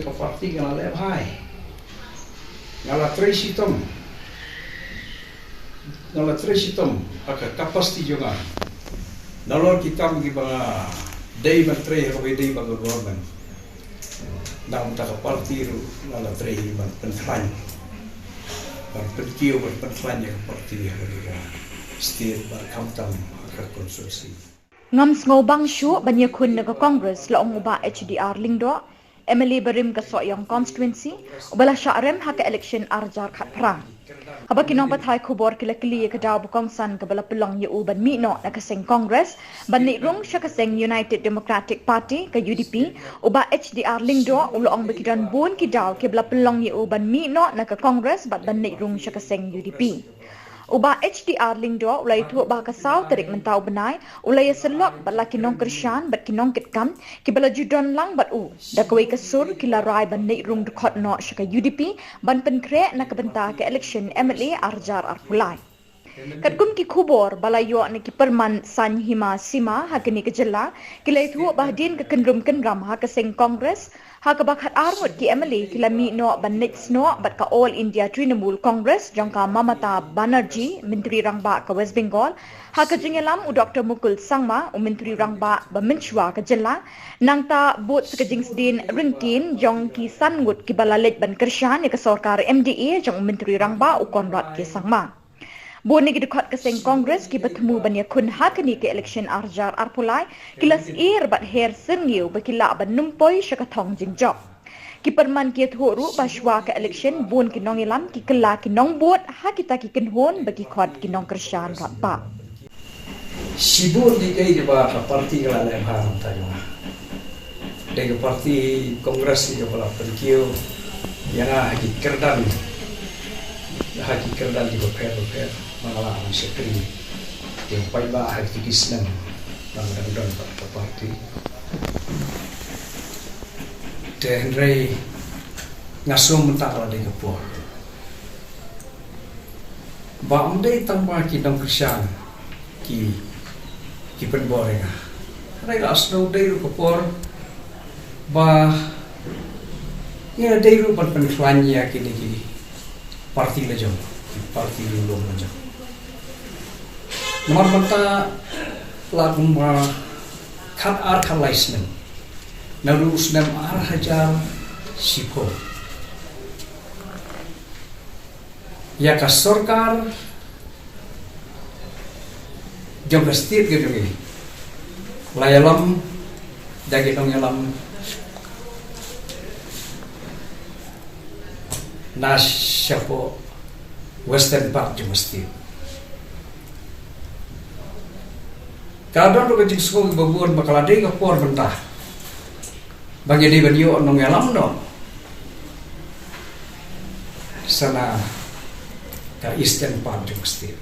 ke parti ngala le hai ngala tresitom aka kapasti juga nalor kita mgi banga dei bantre ro dei banga government dam ta parti ru ngala trei ban penflan ban penkiu ban penflan ya parti ha state ban kamtam aka konsorsi ngam ngobang shu banya kun naga congress la onguba HDR lingdo Emily Barim ka Soyong constituency ubala syarem haka election arjar khat prang haba kinong pathai khubor kilakli ka daw bukong san ka bala pelong yu ban mi no na kaseng congress ban ni rung sya kaseng United Democratic Party ka UDP uba HDR lingdo ulo ong bekidan bun ki daw ke bala pelong yu ban mi no na ka congress ban ni rung sya kaseng UDP uba HDR lingdo ulai tu ba kasau terik mentau benai ulai selok bat laki nong krisyan bat kinong kitkam ki bala judon lang bat u da koi kasur kila rai ban nei rung dekhot no shaka UDP ban penkre na kabenta ke election MLA arjar arpulai kadkum ki khubor balayo ni ki perman san hima sima hakini ke jela kilai tu bahdin ke kendrum kendram ha ka seng congress ha ka bakhat armut ki MLA kilami no ban next no bat ka all India Trinamool Congress jangka Mamata Banerjee menteri rangba ka West Bengal ha ka jingelam u Dr Mukul Sangma u menteri rangba ba menchwa ka jela nangta bot ka jingsdin ringkin jong ki sangut ki balalet ban kershan ni ka sarkar MDA jong menteri rangba u Konrad ke Sangma Boni ki dekat keseng Congress ki bertemu banya kun hakani ke election arjar arpulai kilas ir bat her sengiu bakila ban numpoi syakatong jingjok ki perman ki thuru baswa ke election bon ki nong ilam ki kela ki nong bot ha kita ki kenhon bagi khot ki nong kershan ratpa sibur di kai di ba parti kala le ha tayo de parti kongres di kala perkiu yana haki kerdan di beper mengalami sekali yang paling bahaya di Islam dan pada parti dan rei ngasum mentara di kepor bangde tambah kita kerjaan ki penboreng rei asno dei kepor bah ya dei ru penflanya kini parti lejong parti dulu lejong nomor banta lagun ma khat ar khalaismen naru usnam ar hajar sipo ya ka sarkar jong state gitu ni layalam dagi dong yalam nas siapo Western Park jong state kadang tu kecik sekolah babuan bakal ada ke por bentah bagi dia beliau nong alam no sana ke Eastern Park jong state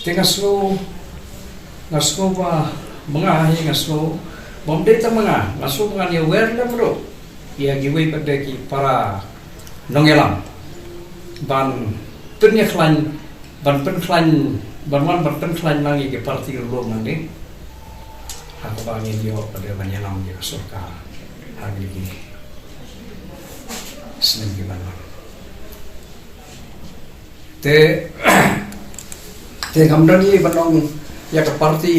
tengah slow ngaslo ba mengahi ngaslo bomde ta menga ngaslo menga ni aware na bro ya giwe pada ki para nong alam ban penyeklan ban penklan Barman berpenklan lagi ke parti dulu nanti, aku bagi dia pada banyak orang dia suka hari ini, senang gimana? Te kamdan ini benong ya ke parti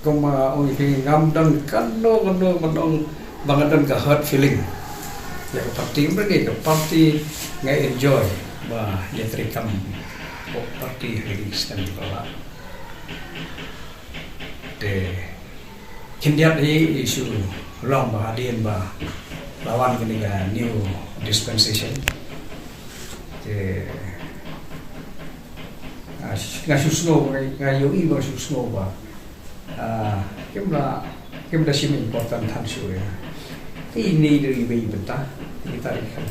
koma orang kamdan kando benong bangetan ke hurt feeling, ya ke parti mereka ke parti nggak enjoy, bah dia terikam. Parti rilis dan dikelola. De kindiat ini isu long bahadian bah lawan ketika new dispensation. De ngasusno ngayoi ngasusno bah. Kemla sim important han suya. Ini dari bayi betah kita lihat.